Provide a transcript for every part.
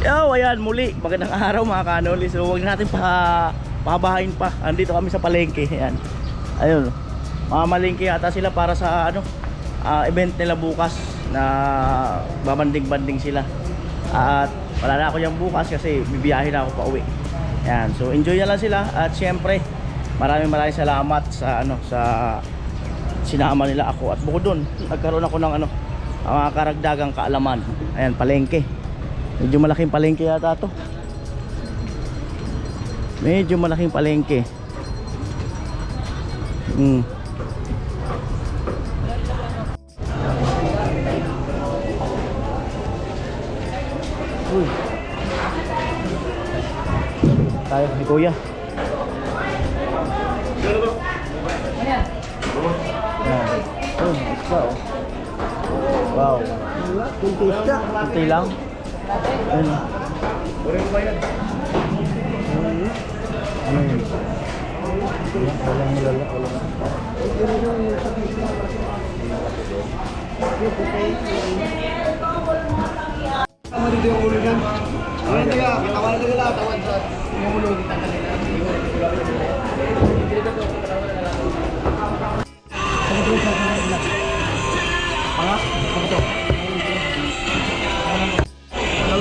Yo, ayan muli. Magandang araw mga kanoli. So huwag natin pahabahin pa. Andito kami sa palengke. Ayan. Ayun. Mamalengke yata sila para sa event nila bukas na babanding-banding sila. At wala na ako yung bukas kasi bibiyahin na ako pa uwi. Ayan. So enjoy na lang sila at syempre maraming salamat sa sa sinama nila ako at bukod doon nagkaroon ako ng mga karagdagang kaalaman. Ayan, palengke. Medyo malaking palengke yata to. Medyo malaking palengke. Tayo ni Kuya. Ayan. Wow. Kunti lang. Ayun.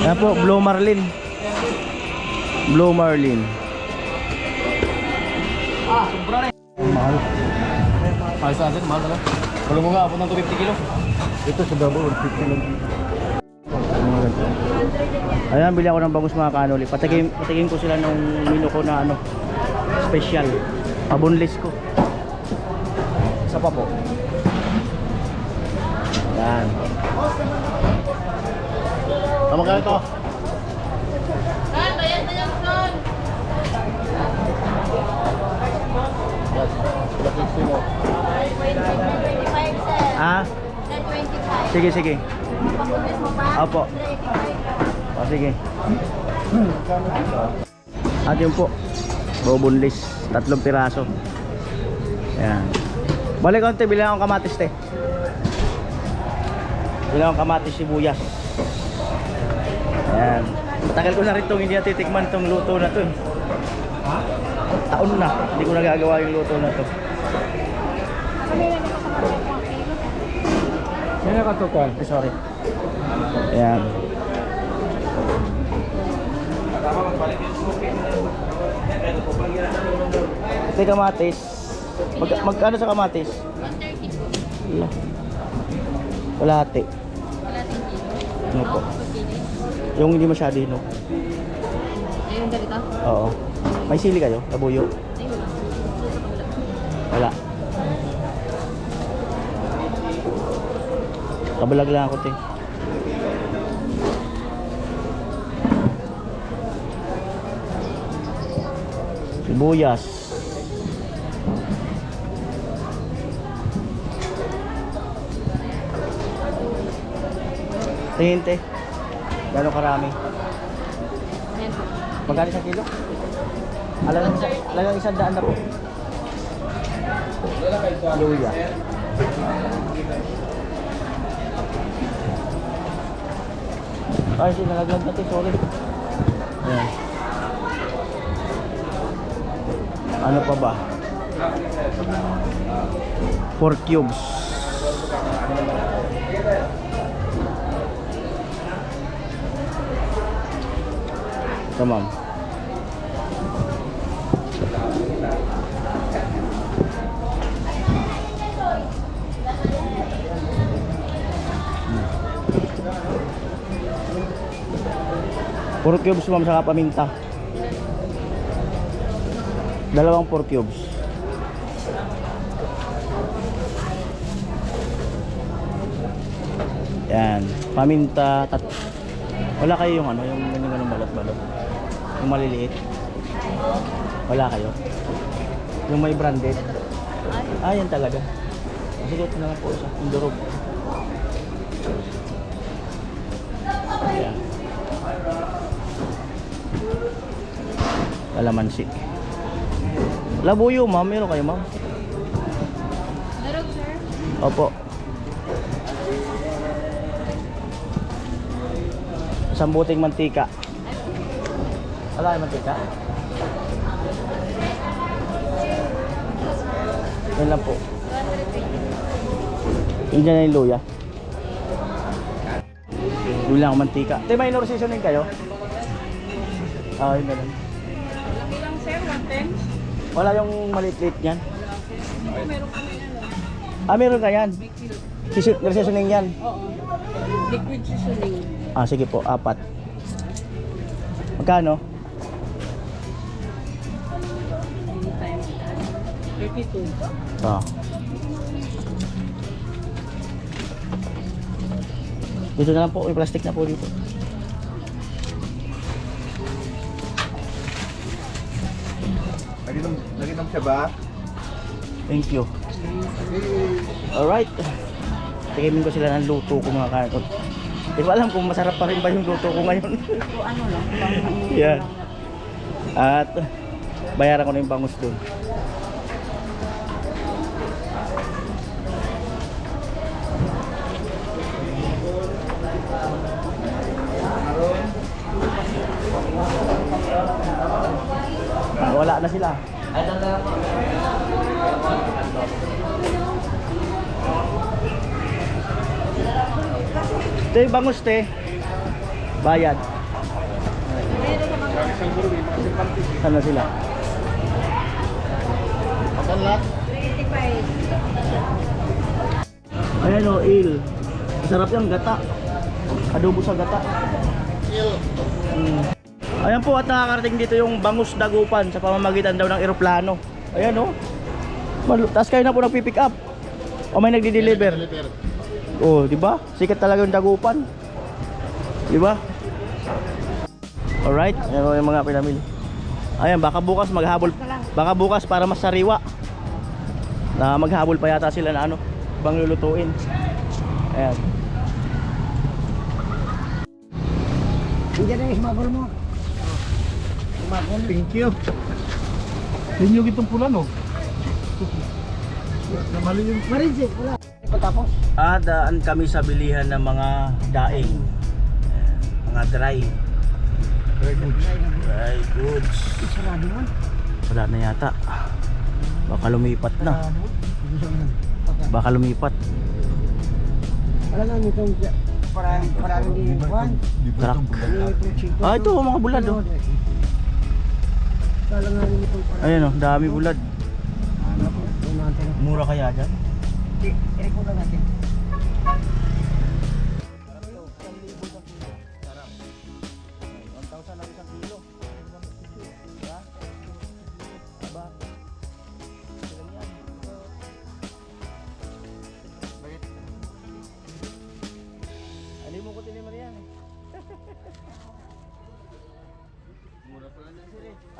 Yan po, Blue Marlin. Blue Marlin. Sobra na. Mahal. Mahal sa atin, mahal na. Kulong mo nga, abot ng 250 kilo. Ito sa Davao, 50 lang. Ayan, bili ako ng bangus mga kanoli. Patigin ko sila nung menu ko na special. Pabunlis ko. Isa pa po. Yan. Tama ka ito. Bayad na yung son. Ah? 25. Sige, sige. Papulis mo pa? Opo. O, sige. At yun po, bobunlis, 3 piraso. Ayan. Balik konti, bilang akong kamatis te. Bilang akong kamatis, sibuyas. Ayan. Matagal ko na rin itong hindi natitikman itong luto na ito. Ha? Taon na, hindi ko nagagawa yung luto na ito. Yan na katukan. Sorry. Ayan. Ito yung kamatis. Magkano sa kamatis? 130 po. Wala. Kalahati. Ano po? Yung hindi masyado no? Ayun, ganito? Oo. May sili kayo? Labuyo? Ayun. Wala. Kabalag lang ako te. Sibuyas. Tingin te. Gano'ng karami? Ayan po. Magkano sa kilo? Alagang 100 na po. Luya. Ay, sinalaglag natin, sorry. Ayan. Ano pa ba? 4 cubes. Ito ma'am. Four cubes ma'am, saka paminta. 2 4 cubes. Yan, paminta. Wala kayo yung yung balot-balot. Yung maliliit. Wala kayo. Yung may branded. Ah, yan talaga. Sige, ito na lang po siya. Yung durog. Ayan. Kalamansi. Labuyo, ma'am. Meron kayo, ma'am? Darog, sir. Opo. Isang buting mantika. Wala yung mantika? Yan lang po. Yung dyan na yung luya. Yung lang ang mantika. Ito yung minor seasoning kayo? Ah, yun na lang. Laki lang sir, 110. Wala yung maliit-liit yan? Oo, meron kami ano. Ah, meron ka yan? Seasoning yan? Oo. Liquid seasoning. Ah, sige po, 4. Magkano? Times 32. Ah. Dito na lang po, may plastic na po dito. Naginom siya ba? Thank you. Alright. Tikimin ko sila ng luto ko mga kanon. Hindi ko alam kung masarap pa rin ba yung luto ko ngayon. Ano lang, Yan. At bayaran ko na yung bangus dun. Wala na sila. Ito yung bangus te. Bayad. Saan na sila? Ayan o, il. Masarap yung gata. Adobo sa gata. Ayan po at nakakarating dito yung bangus dagupan sa pamamagitan daw ng eroplano. Ayan o. Tapos kayo na po nagpipick up. O may nagdi-deliver. Oh, di ba? Sikat talaga yung dagupan. Di ba? Alright, ayan yung mga pinamili. Ayan, baka bukas maghabol. Baka bukas para mas sariwa. Na maghabol pa yata sila na ano, bang lulutuin. Ayan. Hindi na ismabol mo. Thank you. Tinyo itong pula no? Namali yung... Marinse, wala. Pagkapos. Daan kami sa bilihan ng mga daing. Ayan, mga dry. Very good. Dry goods. Sarado man. Wala na yata. Baka lumipat na. Baka lumipat. Wala nga nitong parang hindi kuhan. Truck. Ah, ito mga bulad oh. Wala nga nitong parang. Ayan oh, dami bulad. Natin. Mura kaya dyan? I-record lang natin.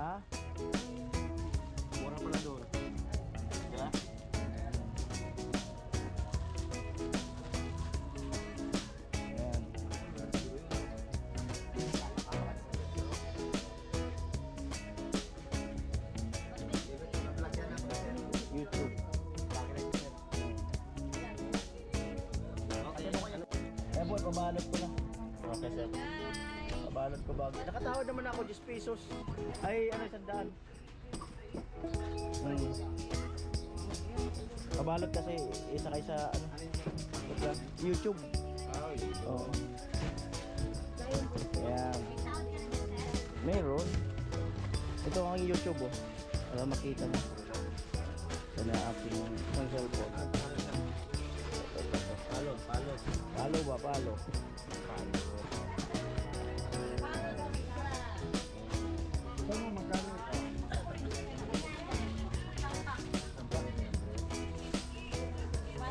Ha? Mura pala doon. Diba? Ayan. YouTube. Eh boy, pabalot ko na. Okay sir. Pabalot ko bago. Nakatawad naman ako 10 pesos. Ay, ano, 100. Pabalot kasi isa kaysa ano, YouTube. Oo. Ayan. Meron. Ito ang YouTube oh. Para makita mo. Sa na aking ng cellphone. Palo. Palo ba? Palo.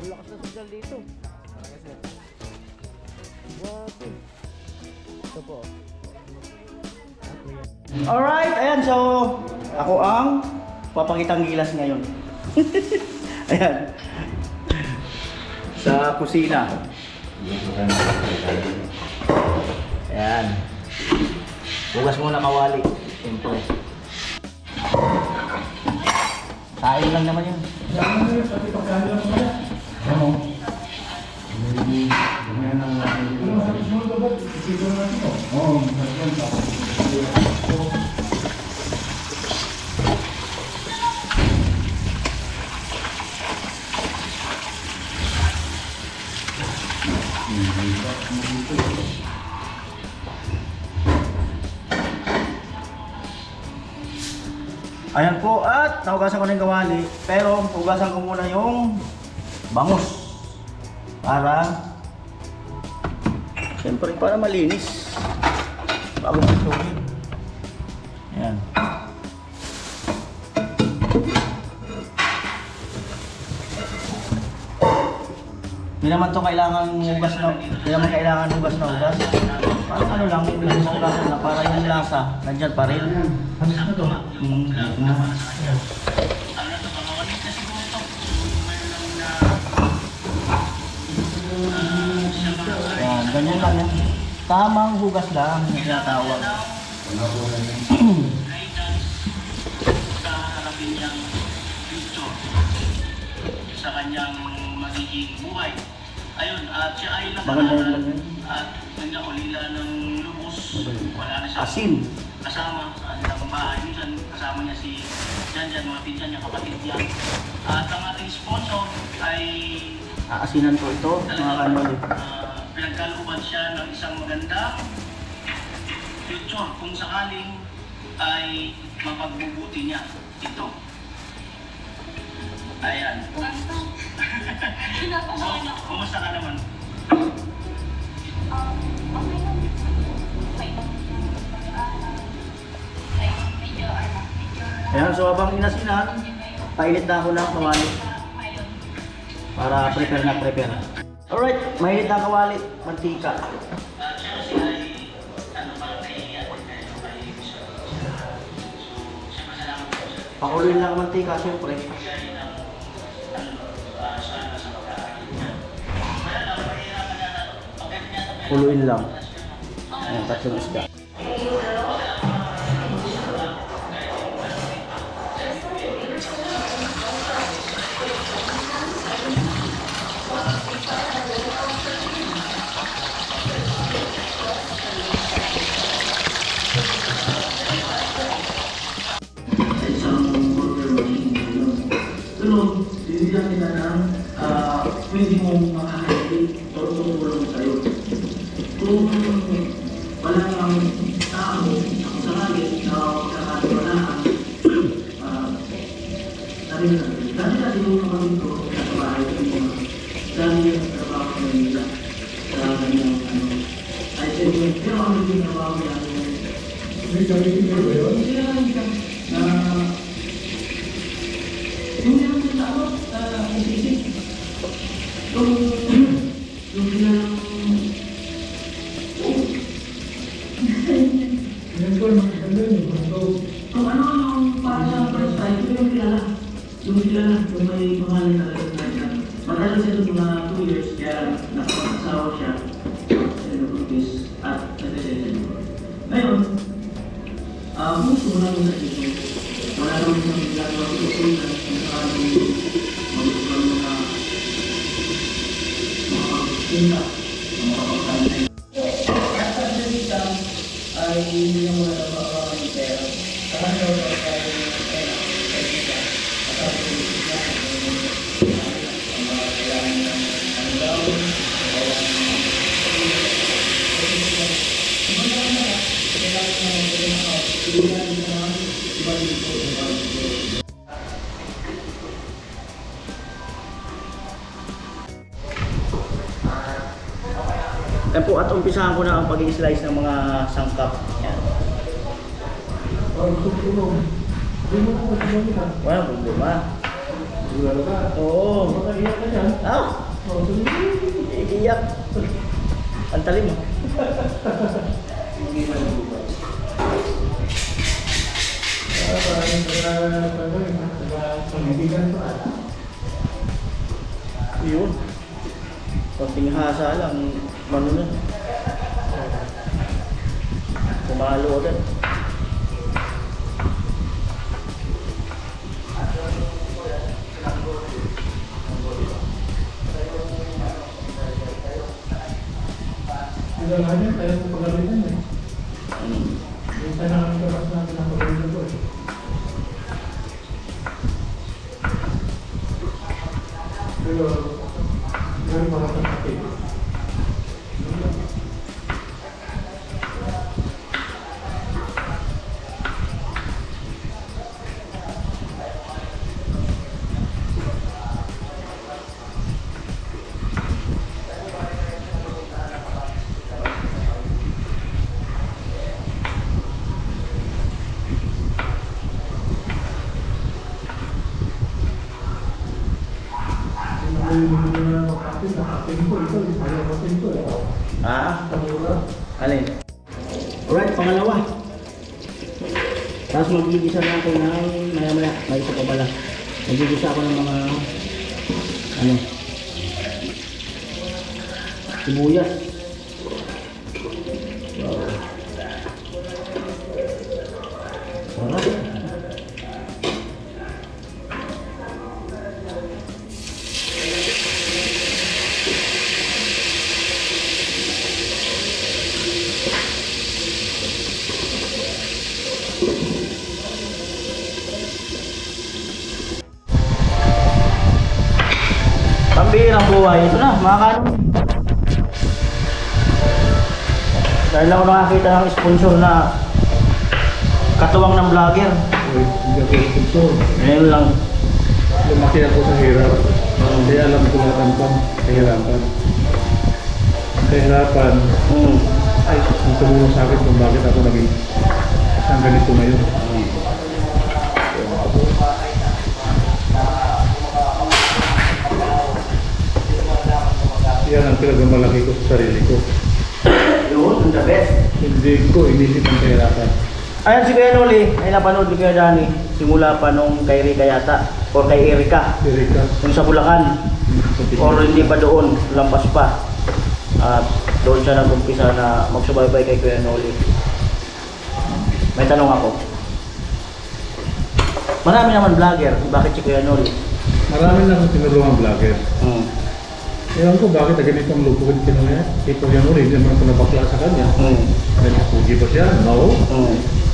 Ang lakas na signal dito. Grabe. Ito po. Alright, ayan, so ako ang papakitang gilas ngayon. Ayan. Sa kusina. Ayan. Hugas muna kawali. Siyempre. Kain lang naman yun. Ano? Ayan po, at nahugasan ko na yung kawali. Pero hugasan ko muna yung bangus. Para, siyempre para malinis. Bago magtugin. Ayan. Hindi naman to kailangan hugas na, hindi naman kailangan hugas na hugas. Parang ano lang, bilis mo hugasan na para yung lasa, nandyan pa rin. Ano to? Yan, ganyan lang yan. Tamang hugas lang yung tinatawag. Sa kanyang magiging buhay. Ayun, at siya ay Maganda yun lang nakalaran yan. at nagnaulila ng lubos. Wala na siya Asin. kasama sa kanilang bahay. Minsan kasama niya si Janjan, mga pinsan niya, kapatid niya. At ang ating sponsor ay Aasinan ko ito, mga kanoli. pinagkalooban siya ng isang magandang future kung sakaling ay mapagbubuti niya ito. Ayan. So, kumusta ka naman? Ayan, so habang inasinan, painit na ako ng kawali. Para prepare na prepare. Alright, mainit na kawali, mantika. Pakuluin lang ang mantika, siyempre. Kuluin lang. Ayan, tatlong isda. Tulong, bibigyan kita ng pwede mong makakaitin o tumulong sa'yo. Kung wala kang tao, ang sarili na kakatiwalaan, sabi na, dahil natin yung naman ito sa bahay ko mga dahil yung trabaho ko nila sa kanyang ay siyempre, pero ang naging trabaho niya may gamitin mo ba yun? Sila lang ka na yung meron sa tao, isisip. Yung bilang kung ano ang para sa first time, ito yung kilala. Yung may pangalan na rin. Matagal siya ito mga 2 years, kaya nakapag-asawa siya sa Lupis at nag-desisyon. Ngayon, gusto mo lang sa ito. Wala naman sa ginagawa ko ito na kung saan mag-usulan mo na makapagpunta, makapagpunta. At sa dito ay hindi na muna na makakawa ng pera. Saan daw sa kaya ng pera? At ang pagkakita ang mga kailangan ng ang gawin, Ayan po, at umpisahan ko na ang pag-i-slice ng mga sangkap. Ayan. Walang problema. Oo. Iiyak. Ang talim mo. Yun. Konting hasa lang. Mano na. Kumalo agad. Kailangan tayo po pagalitan eh. Minsan na ang oras natin ang pagalitan ko eh. Pero, meron mga kapatid. yung hindi na kapatid, nakapin ko. Ito, ayaw kapatid ko eh. Ah, Kamura. alin? Alright, pangalawa. Tapos magigisa na ako ng maya-maya. May isa pa pala. Magigisa ako ng mga ano, sibuyas. Wow. Sarap. Pambihirang buhay. Ito na, mga kanon. Dahil ako nakakita ng sponsor na katuwang ng vlogger. Uy, hindi ako sponsor. Ngayon lang. Lumaki ako sa hirap. Kaya alam ko lahat ang kahirapan. Kahirapan ay ang tumulong sa akin kung bakit ako naging isang ganito ngayon. Yan ang pinagmamalaki ko sa sarili ko. Yun, the best. Hindi ko inisip ang kahirapan. Ayan si Kuya Noli, ay napanood ni Kuya Danny. Simula pa nung kay Rika yata. O kay Erika. Erika, Yung sa Bulacan. Or hindi pa doon, lampas pa. At doon siya nag-umpisa na magsubaybay kay Kuya Noli. May tanong ako. Marami naman vlogger, bakit si Kuya Noli? marami na akong tinulungang vlogger. Hmm. Ewan ko bakit na ganito ang lupo ko ni Pinoy. Ito yan ulit, hindi naman ako nabakla sa kanya. Dahil napugi ba siya? No.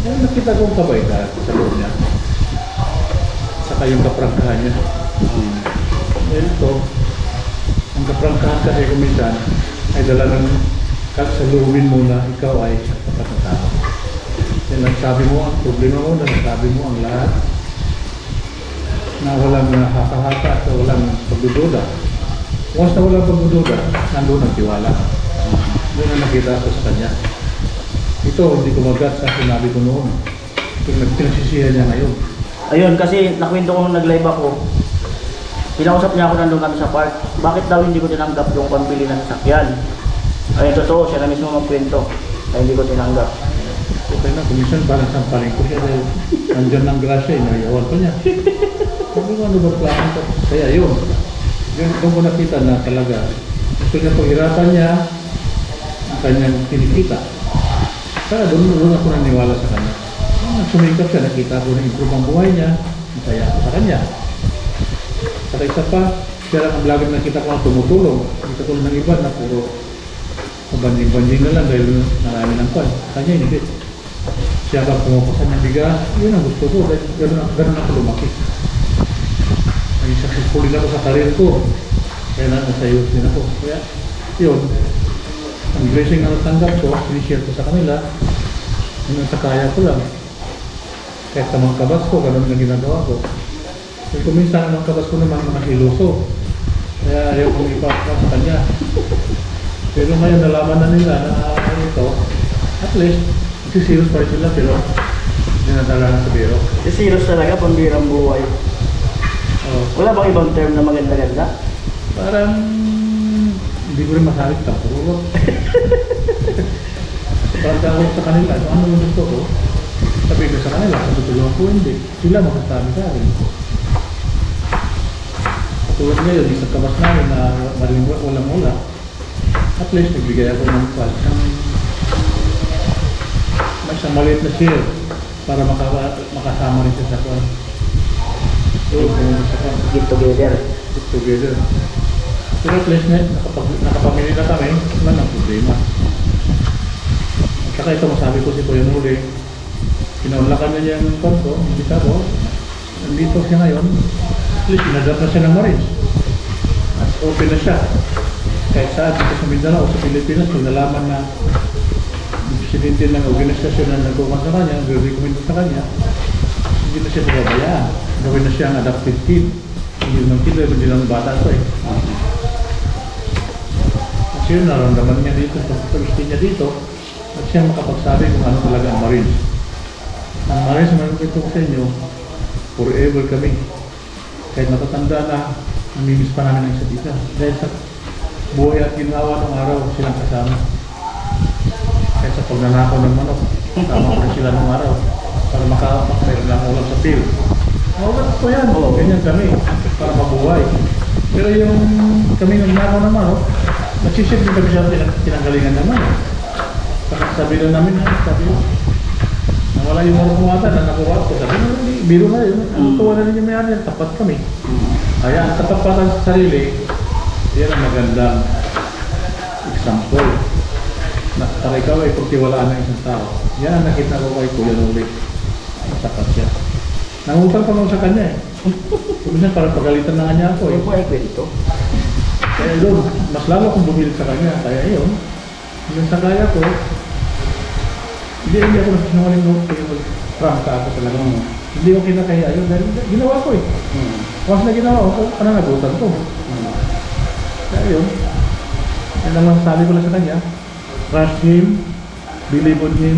Yan nakita ko ang kabaitan sa loob niya. Saka yung kaprangkahan niya. Ito, ang kaprangkahan kasi kung minsan ay dala ng kasalubin mo na ikaw ay sapat na tao. Yan nagsabi mo ang problema mo, nagsabi mo ang lahat na walang haka-haka at walang pagdududa. Once na walang pagdududa, nandun ang tiwala. Doon ang nakita ko sa kanya. Ito, hindi kumagat sa sinabi ko noon. Pinagsisihan niya ngayon. Ayun, kasi nakwento ko nung nag-live ako. Pinausap niya ako nandun kami sa park. Bakit daw hindi ko tinanggap yung pambili ng sasakyan? Ayun, totoo, siya na mismo magkwento. Ay hindi ko tinanggap. Okay na, kumisan parang sampaling ko siya dahil nandyan ng grasya, inayawan pa niya. Sabi ko, ano ba plano ko? Kaya yun. Yun, doon ko nakita na talaga. Gusto niya paghirapan niya ang kanyang kinikita. Kaya doon ako naniwala sa kanya. Nagsumikap siya, nakita ko na improve ang buhay niya. Kaya ako sa kanya. Saka isa pa, siya lang ang vlogger nakita ko ang tumutulong. Nakita ko ng iba na puro banding-banding na lang dahil narami ng kwan. Kanya hindi. Siya ba pumupasan ng biga? Yun ang gusto ko. Ganun ako lumaki. Naging successful din ako sa karir ko. Kaya nasayos din ako. Kaya yun. Ang blessing na natanggap ko, sinishare ko sa kanila. Yun ang sa kaya ko lang. Kahit sa mga kabas ko, ganun ang ginagawa ko. Kung kuminsan ang mga kabas ko naman mga iluso. Kaya ayaw kong ipapaka sa kanya. Pero ngayon nalaman na nila na ito, at least, sisiros pa rin sila pero dinadala na sa biro. Serious talaga, pambihirang buhay. Wala bang ibang term na maganda-ganda? Parang hindi ko rin masalit tapuro. Parang tawag sa kanila, so ano yung gusto ko? Sabi ko sa kanila, tutulungan ko hindi. Sila magsasabi sa akin. Tulad ngayon, isang kabas namin na marimwa, walang-wala. At least, nagbigay ako ng may isang maliit na share para makasama rin siya sa kwan. Get together. Get together. Pero at least nakapamili na kami, wala nang problema. At saka ito masabi ko si Kuya Noli, pinaulakan na niya yung konto, hindi ko, nandito siya ngayon, at least pinadap na siya ng Marines. At open na siya. Kahit saan dito sa Mindanao o sa Pilipinas, kung nalaman na presidente ng organisasyon na nagkukuha sa kanya, nag-recommend sa kanya, hindi na siya pinabayaan. Gawin na siya ang adopted kid. Hindi naman kid, hindi lang bata ko eh. At siya naramdaman niya dito, sa pag-gusto niya dito, at siya makapagsabi kung ano talaga ang Marines. Ang Marines, naman ito ko sa inyo, forever kami. Kahit matatanda na, namimiss pa namin ang isa't isa. Dahil sa buhay at ginawa ng araw, silang kasama. Kaya sa pagnanakaw ng manok, tama ko rin sila ng araw para makapagmayroon lang ulam sa field. Mawag ko yan, ganyan kami para mabuhay. Pero yung kami nagnakaw ng manok, nagsisip din kami sa tinanggalingan ng manok. Sabi na namin, sabi ko, nawala yung mga kumata na nakuha ko. Sabi na, biro na yun. Ang tuwa na rin yung mayari yan, tapat kami. Kaya ang tatapatan sa sarili, yan ang magandang example. Para ikaw ay pagtiwalaan ng isang tao. Yan ang nakita ko kay Kuya Noli. Tapat siya. Nangutang pa naman sa kanya eh. Kuminsan para pagalitan na nga niya ako eh. Kaya doon, mas lalo akong bumili sa kanya. Kaya yun, yung sa kaya ko, hindi ako nagsisinungaling mo, frank ka ako talaga. Hindi ko kinakaya yun dahil ginawa ko eh. Once na ginawa ko, pananagutan ko. Kaya yun, yan ang masasabi ko lang sa kanya. Trust him, believe on him,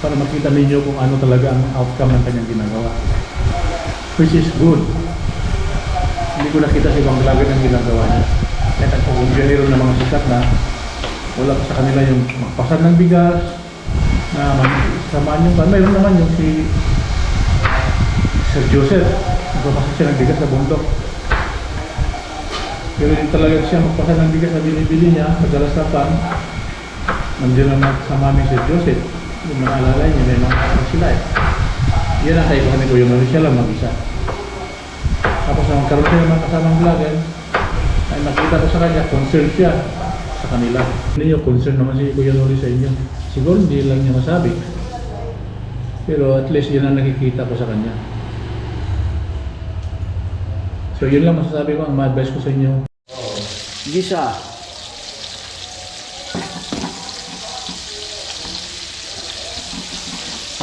para makita ninyo kung ano talaga ang outcome ng kanyang ginagawa. Which is good. Hindi ko nakita sa ibang vlogger ng ginagawa niya. Kahit ang pag-engineer ng mga sikat na wala pa sa kanila yung magpasan ng bigas, na samaan yung mayroon naman yung si Sir Joseph, magpapasan siya ng bigas sa bundok. Pero yung talaga siya magpasan ng bigas na binibili niya, madalas na pan, nandiyan naman kasama ni Sir Joseph. Yung mga alalay niya, may mga kapag sila eh. Yan ang kaibahan ni Kuya Noli, siya lang mag-isa. Tapos nang magkaroon siya ng mga kasamang vlogger, ay nakita ko sa kanya, concern siya sa kanila. Hindi yung concern naman si Kuya Noli sa inyo. Siguro hindi lang niya masabi. Pero at least yun ang nakikita ko sa kanya. So yun lang masasabi ko, ang ma-advise ko sa inyo. Gisa.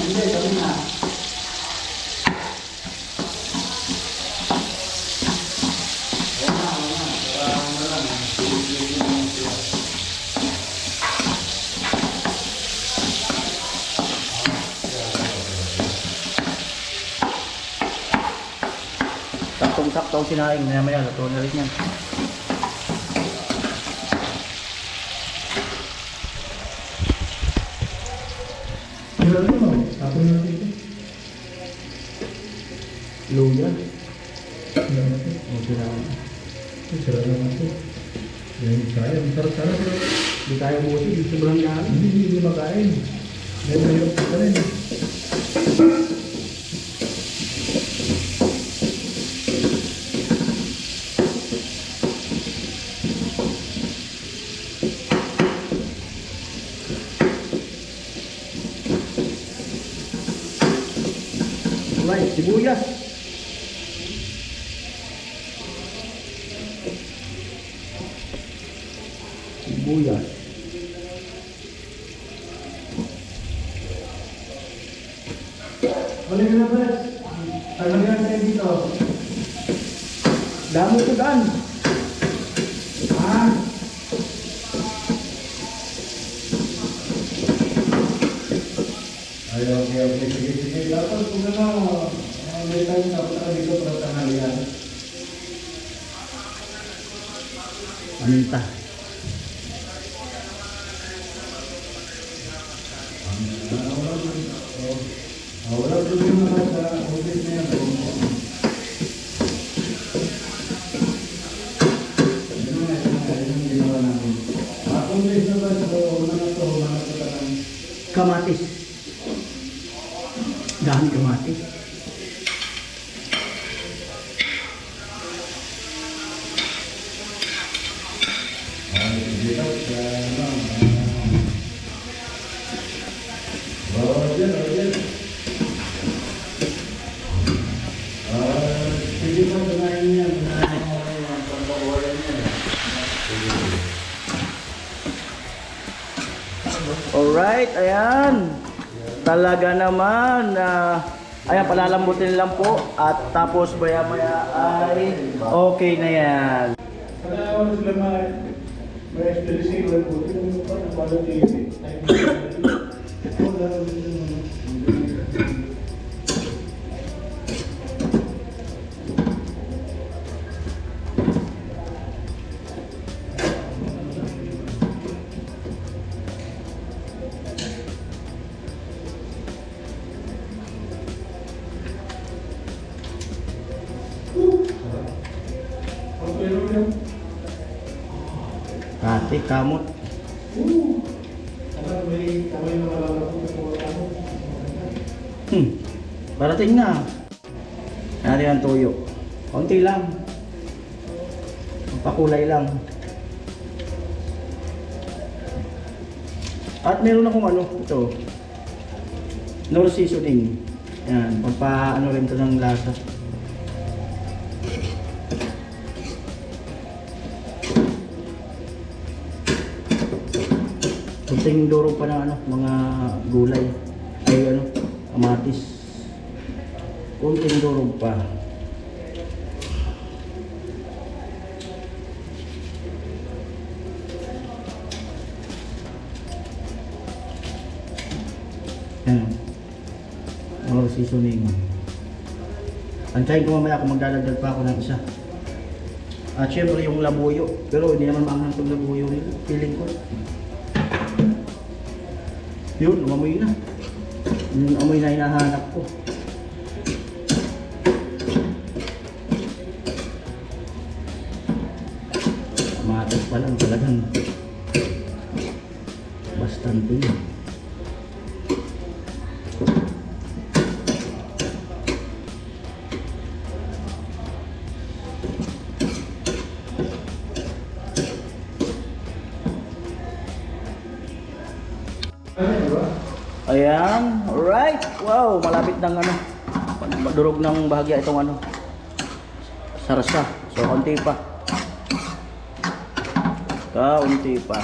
Hindi, sabi na. Saktong-saktong sinaing, maya-maya, luto na rin yan. Sila rin mo, tapos na dito. Luya. Sila natin. O sila natin. Sila natin. Yan, kaya. Masarap-sarap pero Hindi tayo buti, sobrang dami. hindi makain. Dahil mahirap ka rin. Right, sibuyas. Sibuyas. Balik na ba? Talagang tayo dito. Damo ko daan. Ah! Ay, okay. Sige. Dapat kung ano, may tayo na punta dito para tanghalian. Paminta. Wala problema sa office na yan. Yung ginawa namin. Accomplish na ba sa una na to talagang Kamatis. Dami kamatis. Alright, ayan. Talaga naman na ayan, palalambutin lang po at tapos maya-maya ay okay na yan. Kaya sila may experience ko yung quality. Kamatis, kamot. Parating na. Natin ang tuyo. Konti lang. Pakulay lang. At meron akong ano, ito. No seasoning. Yan, pagpa-ano rin ito ng lasa. Kunting duro pa ng ano, mga gulay. Ay ano, kamatis. Kunting duro pa. Yan. Or seasoning. Antayin ko mamaya kung magdadagdag pa ako ng isa. At syempre yung labuyo. Pero hindi naman maanghang itong labuyo. Feeling ko. Yun, umamoy na. Yung amoy na hinahanap ko. Kamatis pa lang talagang bastante yun. Ayan, alright. Wow, malapit ng ano, durog ng bahagya itong ano, sarsa. So, konti pa. Kaunti pa.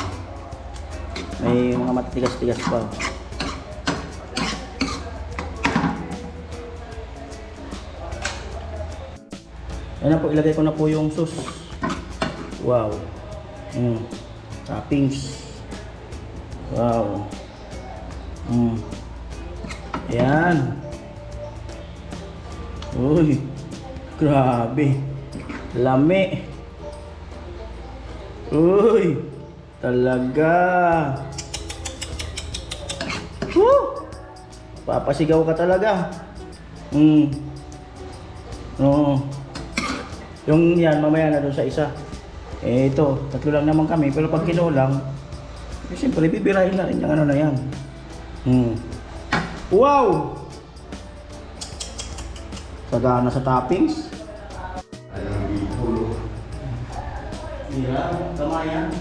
May mga matitigas-tigas pa. Ayan po, ilagay ko na po yung sauce. Wow. Toppings. Wow. Ayan. Uy, grabe. Lami. Uy, talaga. Woo! Papasigaw ka talaga. Oo. Yung yan, mamaya na doon sa isa. Eh ito, tatlo lang naman kami. Pero pag kinulang, eh, siyempre bibirahin na rin yung ano na yan. Wow! Sagana sa toppings. Iya, kamayan.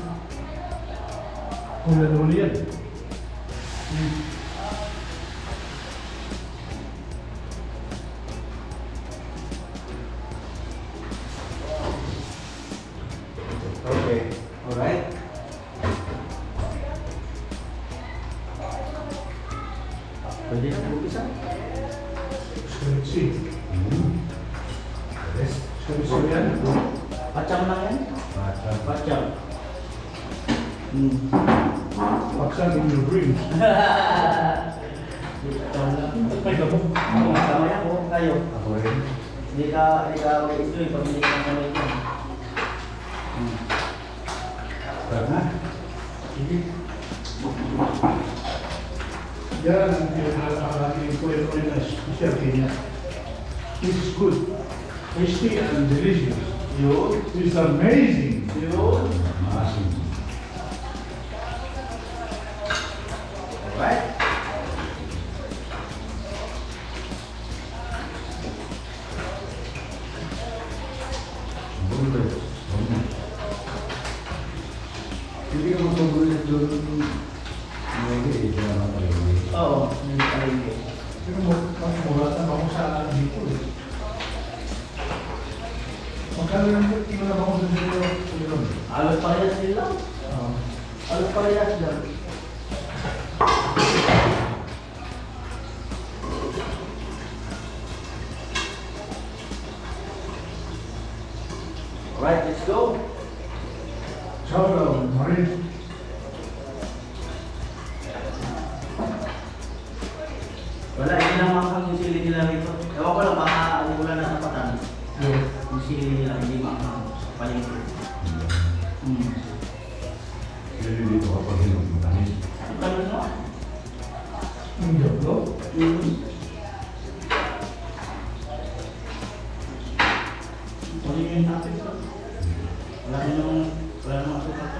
Huli yan. Okay. Alright. Pwede na po isa. Pacang lang yan? Pacang. Paksan in your dreams. May gabo. Kamay ako, kayo. Ako rin. Hindi ka mag-enjoy pag hindi ka kamay ko. Tara. Yan ang aking kwento na special kanya. This is good. Tasty and delicious. Yun. It's amazing. Yun. Awesome. Alright. Hindi ka magpagulit doon. Oo, hindi ka rin eh. Pero muratan ako sa dito eh. Magkano lang po, tingnan na ako sa dito. Alos parehas sila. Alos parehas dyan. Alright, let's go. Ciao daw, Marin. Wala, hindi lang makakang yung sili nila rito. Ewan ko lang, baka hindi ko lang nasapatan. Yung sili nila hindi makakang sa palengke. Hindi dito kapag hinagmatanis. Ang tanong mo? Ang jablo? Ano yung topic ko? Wala namang sukat.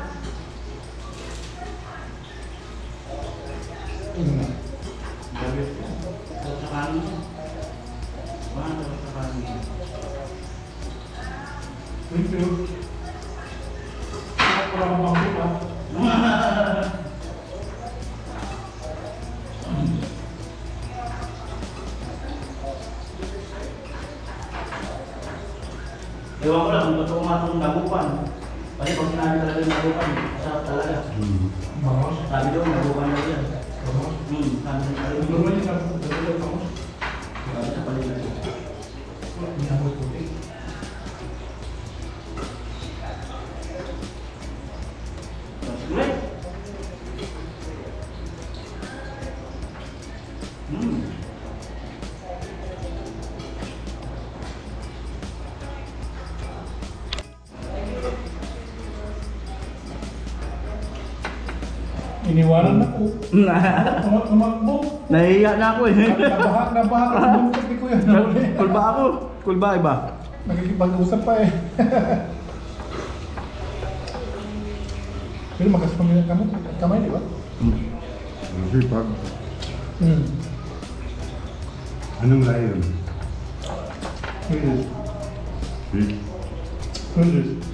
Thank you. Wala akong bangko pa. Ewan ko lang, kung totoo nga itong nagupan. Kasi pag sinabi talaga yung nagupan, masarap talaga. Bangos. Sabi doon, nagupan na yan. Bangos. Sabi sa paligid. Normal yung nagdadala bangos. Sabi sa paligid. Hindi ako puti. Siguro. Iniwanan ako. Tumakbo. Nahihiya na ako eh. Nabaha ka sa buntot ni Kuya. Kulba ako. Kulba iba. Nakikipag-usap pa eh. Pero magas pa nila kamay, di ba? Sipag. Hmm. Anong lahi yun? Who is this? Fish. Who is this?